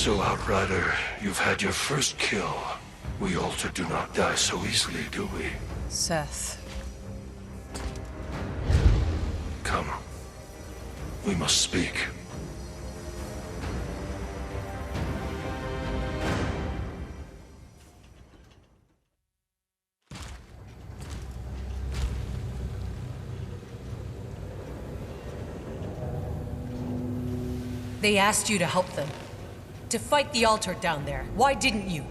So, Outrider, you've had your first kill. We Alter do not die so easily, do we? Seth. Come. We must speak. They asked you to help them. To fight the altar down there. Why didn't you?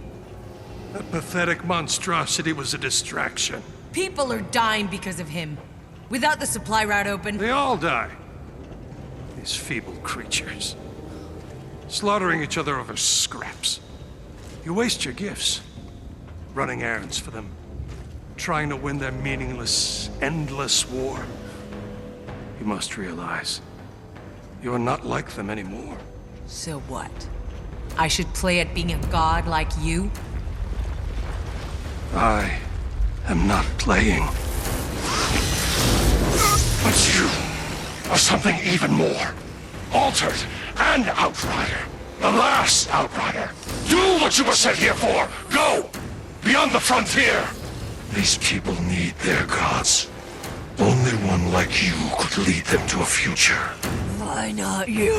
That pathetic monstrosity was a distraction. People are dying because of him. Without the supply route open... They all die. These feeble creatures. Slaughtering each other over scraps. You waste your gifts. Running errands for them. Trying to win their meaningless, endless war. You must realize, you are not like them anymore. So what? I should play at being a god like you? I am not playing. But you are something even more. Altered and Outrider. The last Outrider. Do what you were sent here for. Go! Beyond the frontier. These people need their gods. Only one like you could lead them to a future. Why not you?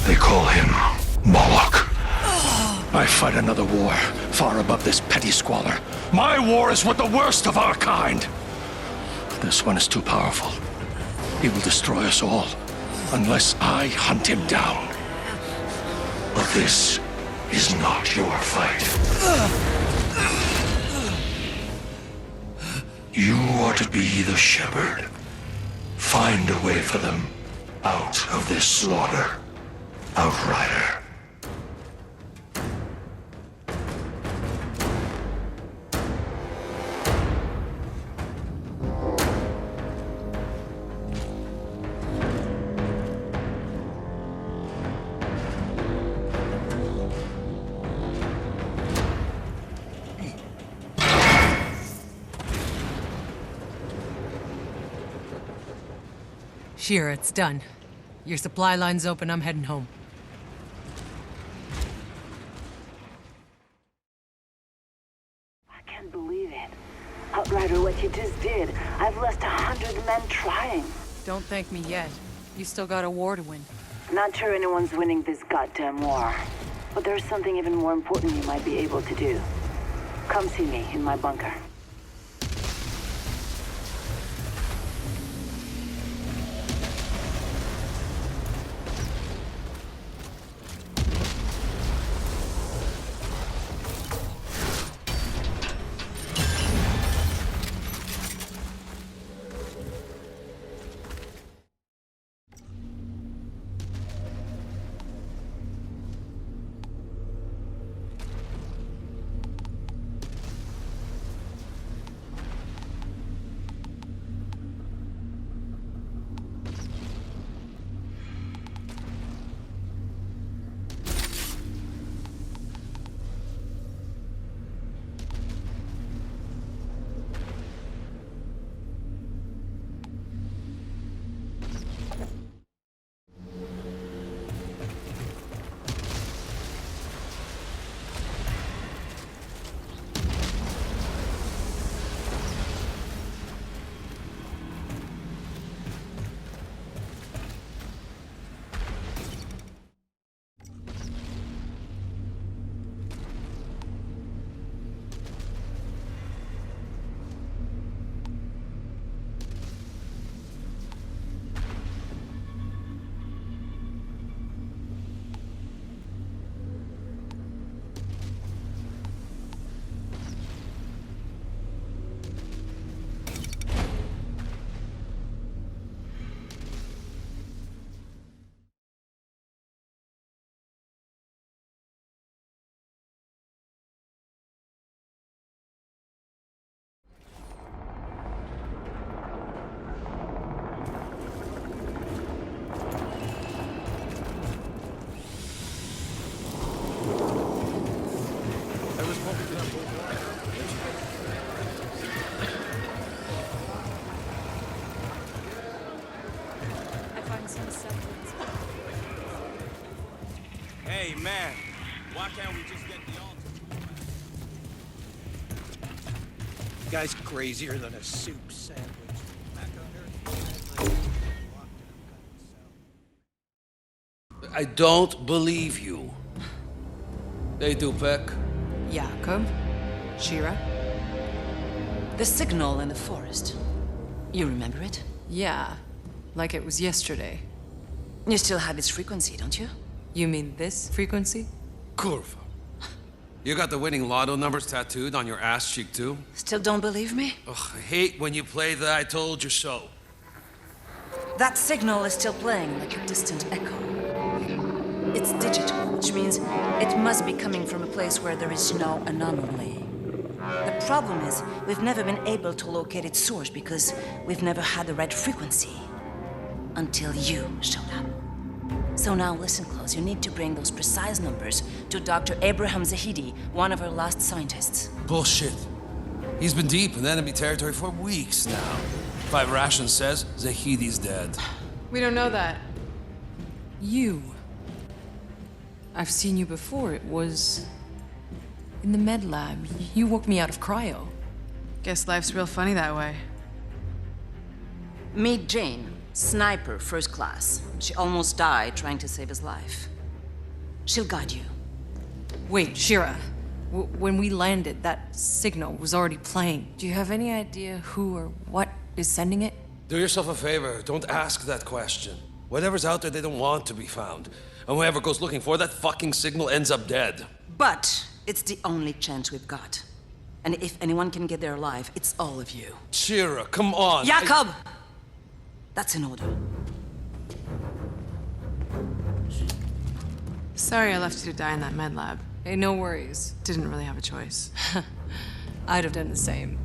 They call him Moloch. I fight another war, far above this petty squalor. My war is with the worst of our kind. This one is too powerful. He will destroy us all, unless I hunt him down. But this is not your fight. You are to be the shepherd. Find a way for them out of this slaughter, Outrider. Shira, it's done. Your supply line's open, I'm heading home. I can't believe it. Outrider, what you just did. I've lost 100 men trying. Don't thank me yet. You still got a war to win. Not sure anyone's winning this goddamn war. But there's something even more important you might be able to do. Come see me in my bunker. Man, why can't we just get the altar? Guy's crazier than a soup sandwich. Back on Earth, I don't believe you. Hey, Dupek. Jakob? Shira? The signal in the forest. You remember it? Yeah, like it was yesterday. You still have its frequency, don't you? You mean this frequency? Kurva. You got the winning lotto numbers tattooed on your ass cheek, too? Still don't believe me? Ugh, I hate when you play the I told you so. That signal is still playing like a distant echo. It's digital, which means it must be coming from a place where there is no anomaly. The problem is, we've never been able to locate its source because we've never had the right frequency. Until you showed up. So now listen close, you need to bring those precise numbers to Dr. Abraham Zahidi, one of our last scientists. Bullshit. He's been deep in enemy territory for weeks now. Five Ration says Zahidi's dead. We don't know that. You. I've seen you before. It was... in the med lab. You woke me out of cryo. Guess life's real funny that way. Meet Jane, sniper, first class. She almost died trying to save his life. She'll guide you. Wait, Shira. When we landed, that signal was already playing. Do you have any idea who or what is sending it? Do yourself a favor, don't ask that question. Whatever's out there, they don't want to be found. And whoever goes looking for that fucking signal ends up dead. But it's the only chance we've got. And if anyone can get there alive, it's all of you. Shira, come on. Jakob! That's an order. Sorry I left you to die in that med lab. Hey, no worries. Didn't really have a choice. I'd have done the same.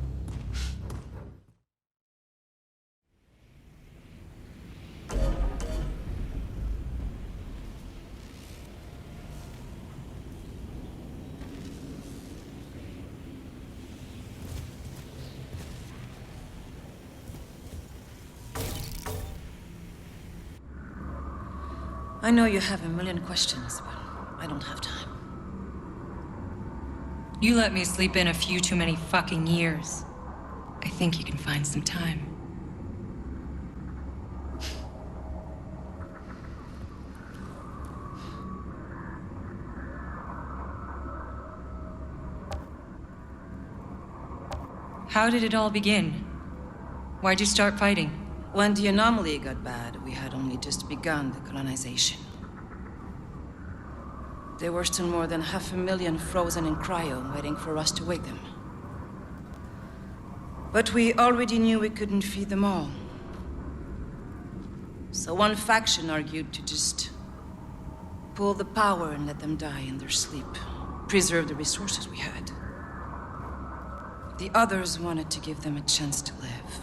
I know you have a million questions, but I don't have time. You let me sleep in a few too many fucking years. I think you can find some time. How did it all begin? Why'd you start fighting? When the anomaly got bad, we had only just begun the colonization. There were still more than 500,000 frozen in cryo, waiting for us to wake them. But we already knew we couldn't feed them all. So one faction argued to just pull the power and let them die in their sleep, preserve the resources we had. The others wanted to give them a chance to live.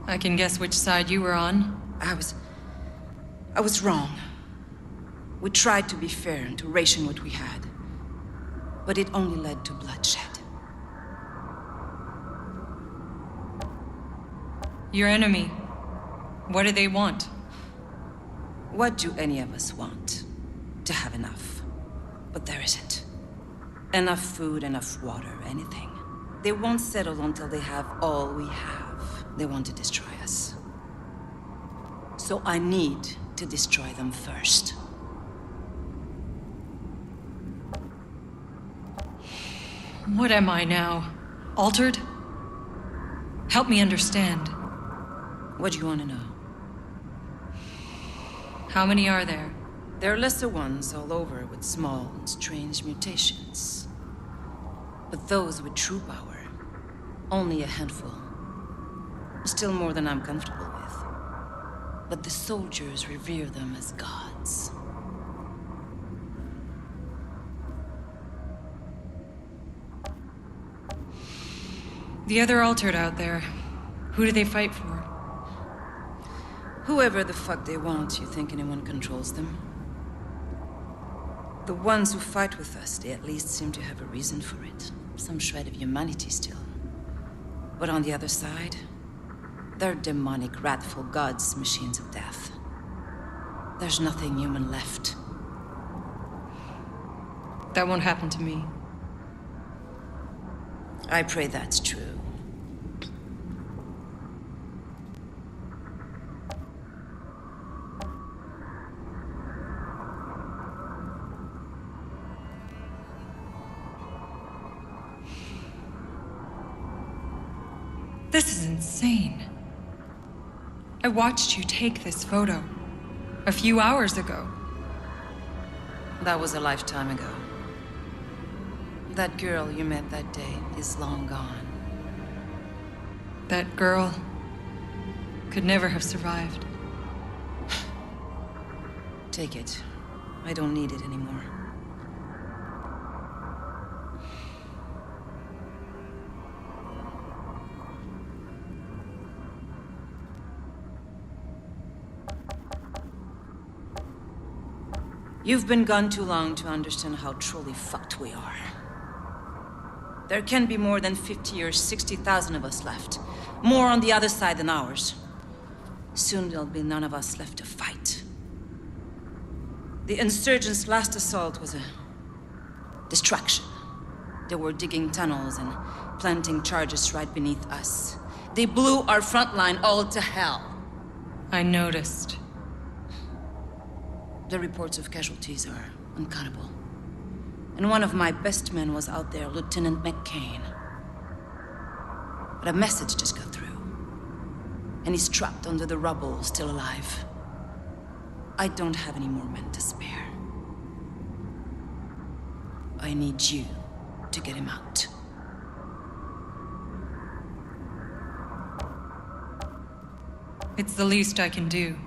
I can guess which side you were on. I was wrong. We tried to be fair and to ration what we had. But it only led to bloodshed. Your enemy. What do they want? What do any of us want? To have enough. But there isn't. Enough food, enough water, anything. They won't settle until they have all we have. They want to destroy us. So I need to destroy them first. What am I now? Altered? Help me understand. What do you want to know? How many are there? There are lesser ones all over with small and strange mutations. But those with true power, only a handful. Still more than I'm comfortable with. But the soldiers revere them as gods. The other altered out there. Who do they fight for? Whoever the fuck they want, you think anyone controls them? The ones who fight with us, they at least seem to have a reason for it. Some shred of humanity still. But on the other side, they're demonic, wrathful gods, machines of death. There's nothing human left. That won't happen to me. I pray that's true. This is insane. I watched you take this photo a few hours ago. That was a lifetime ago. That girl you met that day is long gone. That girl could never have survived. Take it. I don't need it anymore. You've been gone too long to understand how truly fucked we are. There can be more than 50 or 60,000 of us left. More on the other side than ours. Soon there'll be none of us left to fight. The insurgents' last assault was a distraction. They were digging tunnels and planting charges right beneath us. They blew our front line all to hell. I noticed. The reports of casualties are uncountable. And one of my best men was out there, Lieutenant McCain. But a message just got through. And he's trapped under the rubble, still alive. I don't have any more men to spare. I need you to get him out. It's the least I can do.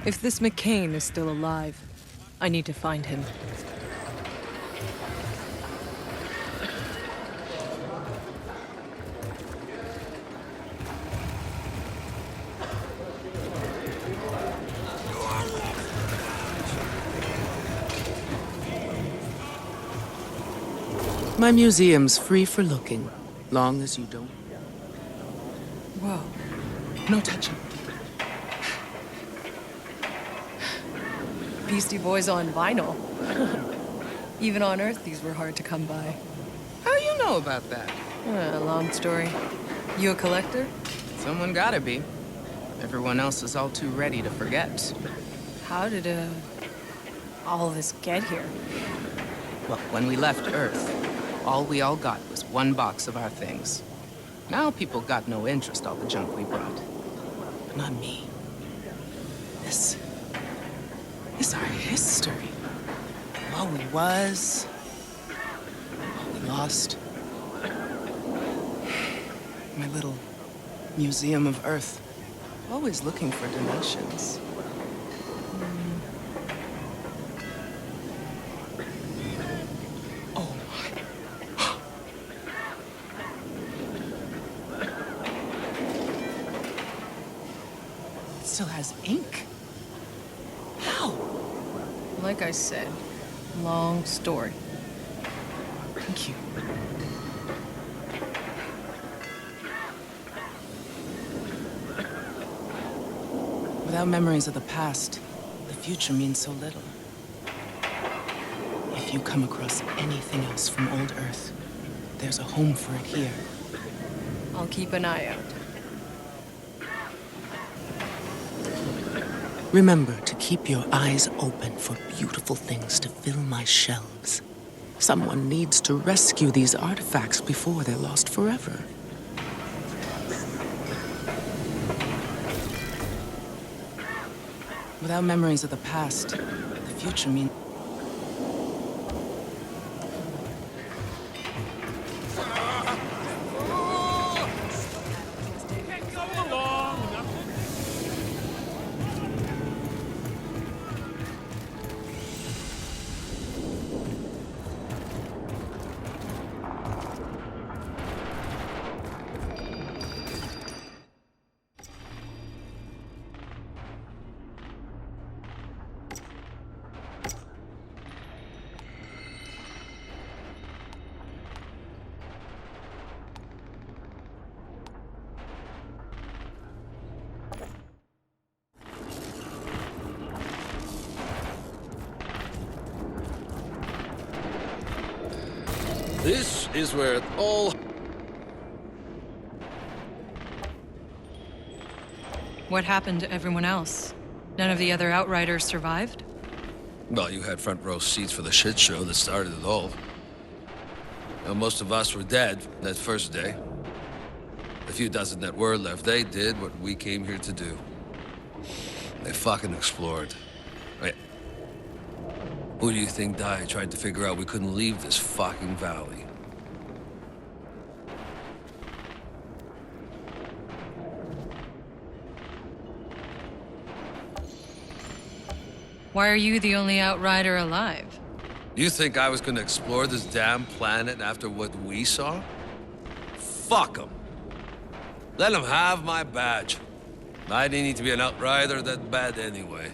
If this McCain is still alive, I need to find him. My museum's free for looking, long as you don't. Whoa. No touching. Beastie Boys on vinyl. Even on Earth, these were hard to come by. How you know about that? Long story. You a collector? Someone gotta be. Everyone else is all too ready to forget. How did, all this get here? Well, when we left Earth, all we all got was one box of our things. Now people got no interest all the junk we brought. But not me. This is our history. What we was, what we lost. My little museum of Earth. Always looking for dimensions. Oh my. It still has ink. How? Like I said, long story. Thank you. Without memories of the past, the future means so little. If you come across anything else from old Earth, there's a home for it here. I'll keep an eye out. Remember to keep your eyes open for beautiful things to fill my shelves. Someone needs to rescue these artifacts before they're lost forever. Without memories of the past, the future means... This is where it all... What happened to everyone else? None of the other Outriders survived? Well, you had front row seats for the shit show that started it all. Now, most of us were dead that first day. The few dozen that were left, they did what we came here to do. They fucking explored. Wait. Who do you think died trying to figure out we couldn't leave this fucking valley? Why are you the only Outrider alive? You think I was gonna explore this damn planet after what we saw? Fuck them. Let them have my badge. I didn't need to be an Outrider that bad anyway.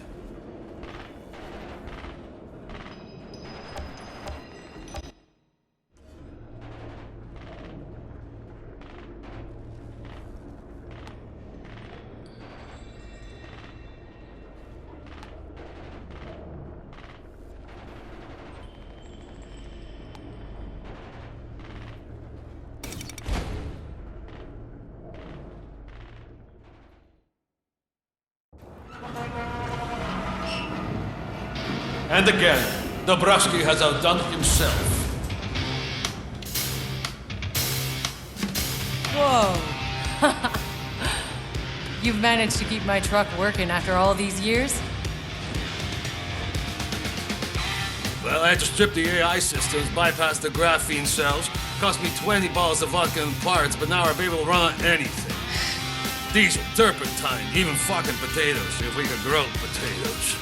And again, Dobrowski has outdone himself. Whoa. You've managed to keep my truck working after all these years? Well, I had to strip the AI systems, bypass the graphene cells. Cost me 20 bottles of vodka and parts, but now I'll be able to run on anything. Diesel, turpentine, even fucking potatoes, if we could grow potatoes.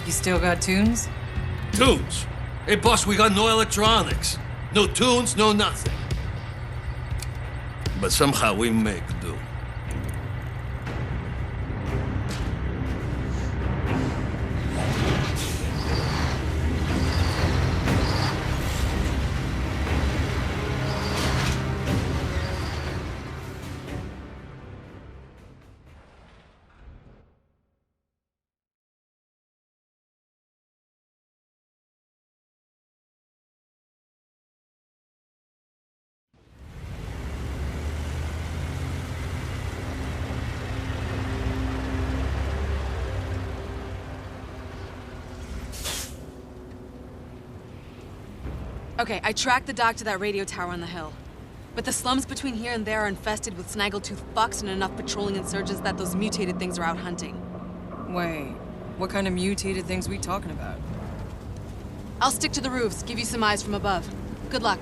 You still got tunes? Tunes? Hey, boss, we got no electronics. No tunes, no nothing. But somehow we make do. Okay, I tracked the dock to that radio tower on the hill. But the slums between here and there are infested with snaggletooth fucks and enough patrolling insurgents that those mutated things are out hunting. Wait, what kind of mutated things we talking about? I'll stick to the roofs, give you some eyes from above. Good luck.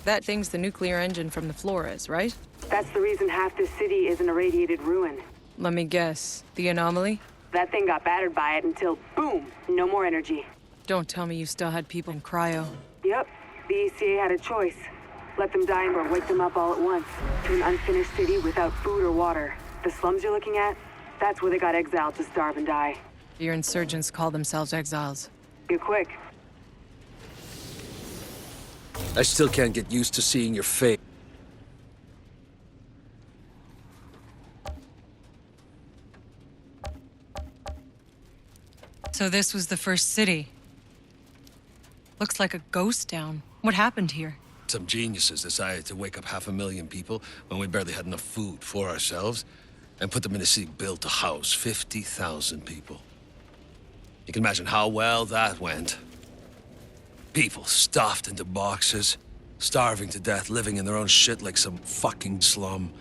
That thing's the nuclear engine from the Flores, right? That's the reason half this city is an irradiated ruin. Let me guess. The anomaly? That thing got battered by it until, boom, no more energy. Don't tell me you still had people in cryo. Yep, the ECA had a choice. Let them die or wake them up all at once. To an unfinished city without food or water. The slums you're looking at? That's where they got exiled to starve and die. Your insurgents call themselves exiles. Get quick. I still can't get used to seeing your face. So this was the first city. Looks like a ghost town. What happened here? Some geniuses decided to wake up 500,000 people when we barely had enough food for ourselves and put them in a city built to house 50,000 people. You can imagine how well that went. People stuffed into boxes, starving to death, living in their own shit like some fucking slum,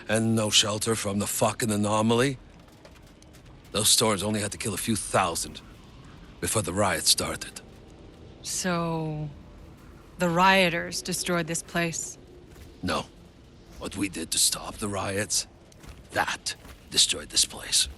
and no shelter from the fucking anomaly. Those stores only had to kill a few thousand before the riot started. So... the rioters destroyed this place. No. What we did to stop the riots, that destroyed this place.